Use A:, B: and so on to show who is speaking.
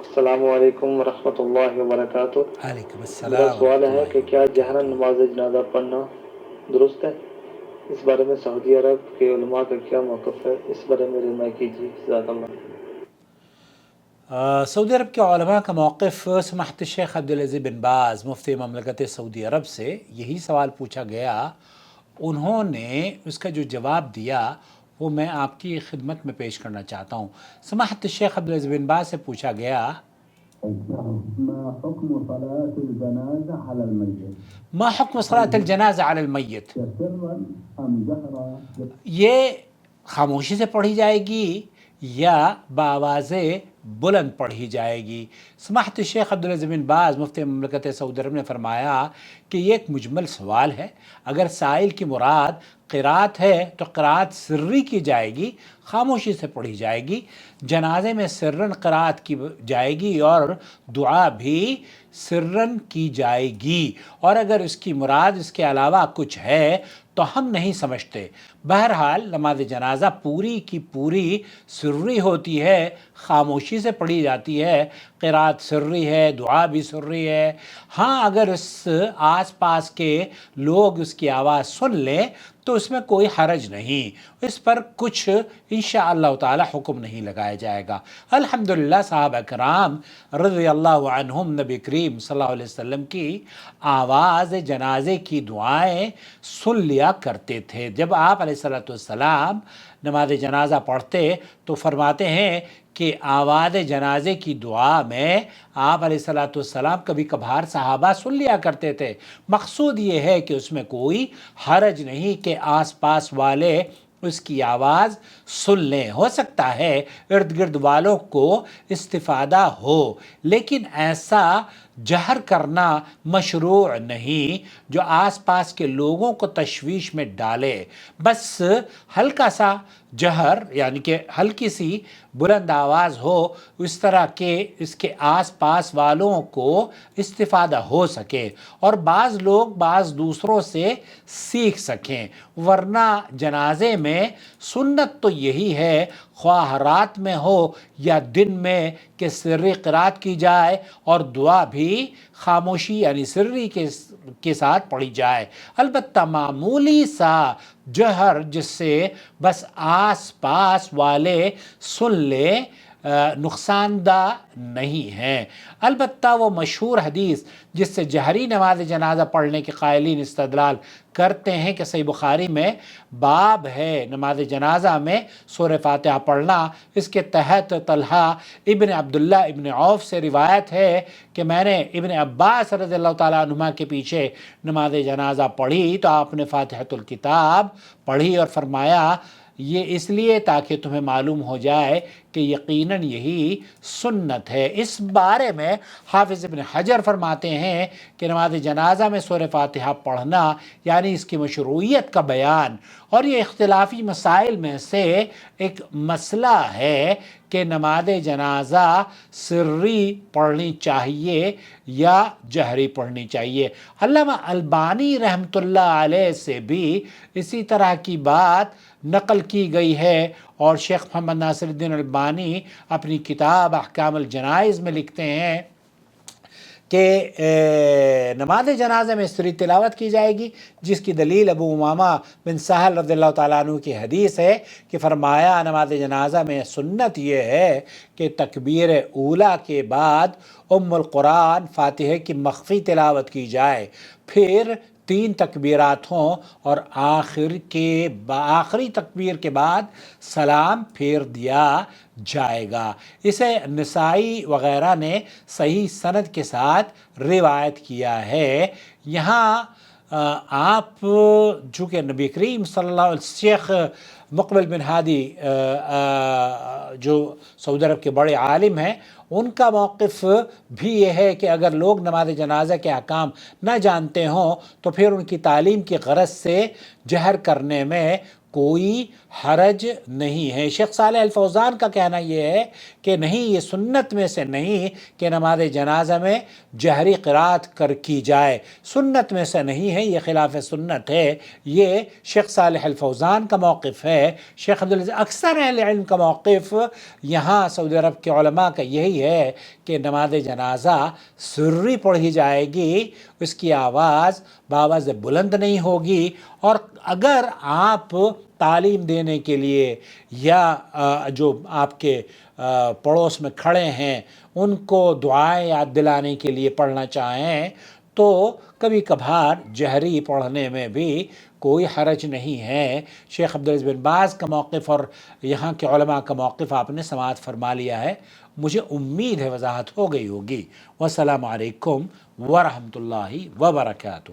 A: السلام علیکم ورحمۃ اللہ وبرکاتہ۔
B: علیکم
A: میرا
B: السلام
A: سوال
B: ورحمۃ
A: ہے
B: اللہ
A: کہ کیا جہرًا
B: وبرکاتہ۔
A: نماز جنازہ پڑھنا درست ہے؟ اس بارے میں سعودی عرب کے علماء کا کیا موقف ہے؟ اس بارے میں رہنمائی کیجیے، جزاک اللہ۔
B: سعودی عرب کے علماء کا موقف، سماحت الشیخ عبدالعزیز بن باز مفتی مملکت سعودی عرب سے یہی سوال پوچھا گیا۔ انہوں نے اس کا جو جواب دیا وہ میں آپ کی خدمت میں پیش کرنا چاہتا ہوں۔ سماحت الشیخ عبدالعزیز بن باز سے پوچھا گیا
C: ما حكم صلاة الجنازة على الميت؟
B: ما حکم صلاۃ الجنازہ علی المیت؟
C: سرا أم جهرا؟
B: یہ خاموشی سے پڑھی جائے گی یا بآواز بلند پڑھی جائے گی؟ سماحت الشیخ عبدالعزیز بن باز مفتی مملکت سعودی عرب نے فرمایا کہ یہ ایک مجمل سوال ہے۔ اگر سائل کی مراد قرات ہے تو قرات سری کی جائے گی، خاموشی سے پڑھی جائے گی۔ جنازے میں سرن قرات کی جائے گی اور دعا بھی سرن کی جائے گی، اور اگر اس کی مراد اس کے علاوہ کچھ ہے تو ہم نہیں سمجھتے۔ بہرحال نماز جنازہ پوری کی پوری سری ہوتی ہے، خاموشی سے پڑھی جاتی ہے، قرات سری ہے، دعا بھی سری ہے۔ ہاں اگر اس آس پاس کے لوگ اس کی آواز سن لیں تو اس میں کوئی حرج نہیں، اس پر کچھ انشاءاللہ تعالی حکم نہیں لگایا جائے گا۔ الحمدللہ صحابہ کرام رضی اللہ عنہم نبی کریم صلی اللہ علیہ وسلم کی آواز جنازے کی دعائیں سن لیا کرتے تھے۔ جب آپ علیہ السلام نماز جنازہ پڑھتے تو فرماتے ہیں کہ آواز جنازے کی دعا میں آپ علیہ السلام کبھی کبھار صحابہ سن لیا کرتے تھے۔ مقصود یہ ہے کہ اس میں کوئی حرج نہیں کہ آس پاس والے اس کی آواز سن لیں، ہو سکتا ہے ارد گرد والوں کو استفادہ ہو، لیکن ایسا جہر کرنا مشروع نہیں جو آس پاس کے لوگوں کو تشویش میں ڈالے۔ بس ہلکا سا جہر، یعنی کہ ہلکی سی بلند آواز ہو، اس طرح کہ اس کے آس پاس والوں کو استفادہ ہو سکے اور بعض لوگ بعض دوسروں سے سیکھ سکیں۔ ورنہ جنازے میں سنت تو یہی ہے، خواہ رات میں ہو یا دن میں، کہ سری قرات کی جائے اور دعا بھی خاموشی یعنی سری کے ساتھ پڑھی جائے۔ البتہ معمولی سا جہر جس سے بس آس پاس والے سن لیں نقصان دہ نہیں ہیں۔ البتہ وہ مشہور حدیث جس سے جہری نماز جنازہ پڑھنے کے قائلین استدلال کرتے ہیں کہ صحیح بخاری میں باب ہے نماز جنازہ میں سورہ فاتحہ پڑھنا، اس کے تحت طلحہ ابن عبداللہ ابن عوف سے روایت ہے کہ میں نے ابن عباس رضی اللہ تعالیٰ عنہما کے پیچھے نماز جنازہ پڑھی تو آپ نے فاتحۃ الکتاب پڑھی اور فرمایا یہ اس لیے تاکہ تمہیں معلوم ہو جائے کہ یقیناً یہی سنت ہے۔ اس بارے میں حافظ ابن حجر فرماتے ہیں کہ نماز جنازہ میں سورہ فاتحہ پڑھنا یعنی اس کی مشروعیت کا بیان، اور یہ اختلافی مسائل میں سے ایک مسئلہ ہے کہ نماز جنازہ سری پڑھنی چاہیے یا جہری پڑھنی چاہیے۔ علامہ البانی رحمۃ اللہ علیہ سے بھی اسی طرح کی بات نقل کی گئی ہے، اور شیخ محمد ناصر الدین البانی اپنی کتاب احکام الجنائز میں لکھتے ہیں کہ نماز جنازہ میں سری تلاوت کی جائے گی، جس کی دلیل ابو امامہ بن سہل رضی اللہ تعالیٰ عنہ کی حدیث ہے کہ فرمایا نماز جنازہ میں سنت یہ ہے کہ تکبیر اولیٰ کے بعد ام القرآن فاتحہ کی مخفی تلاوت کی جائے، پھر 3 تکبیرات ہوں اور آخری تکبیر کے بعد سلام پھیر دیا جائے گا۔ اسے نسائی وغیرہ نے صحیح سند کے ساتھ روایت کیا ہے۔ یہاں آپ چونکہ نبی کریم صلی اللہ علیہ وسلم، شیخ مقبل بن ہادی جو سعودی عرب کے بڑے عالم ہیں، ان کا موقف بھی یہ ہے کہ اگر لوگ نماز جنازہ کے احکام نہ جانتے ہوں تو پھر ان کی تعلیم کی غرض سے جہر کرنے میں کوئی حرج نہیں ہے۔ شیخ صالح الفوزان کا کہنا یہ ہے کہ نہیں، یہ سنت میں سے نہیں کہ نماز جنازہ میں جہری قرات کی جائے، سنت میں سے نہیں ہے، یہ خلاف سنت ہے۔ یہ شیخ صالح الفوزان کا موقف ہے۔ شیخ عبدالعزیز اکثر اہل علم کا موقف یہاں سعودی عرب کے علماء کا یہی ہے کہ نماز جنازہ سری پڑھی جائے گی، اس کی آواز بآواز بلند نہیں ہوگی، اور اگر آپ تعلیم دینے کے لیے یا جو آپ کے پڑوس میں کھڑے ہیں ان کو دعائیں یاد دلانے کے لیے پڑھنا چاہیں تو کبھی کبھار جہری پڑھنے میں بھی کوئی حرج نہیں ہے۔ شیخ عبدالعزیز بن باز کا موقف اور یہاں کے علماء کا موقف آپ نے سماعت فرما لیا ہے، مجھے امید ہے وضاحت ہو گئی ہوگی۔ والسلام علیکم ورحمۃ اللہ وبرکاتہ۔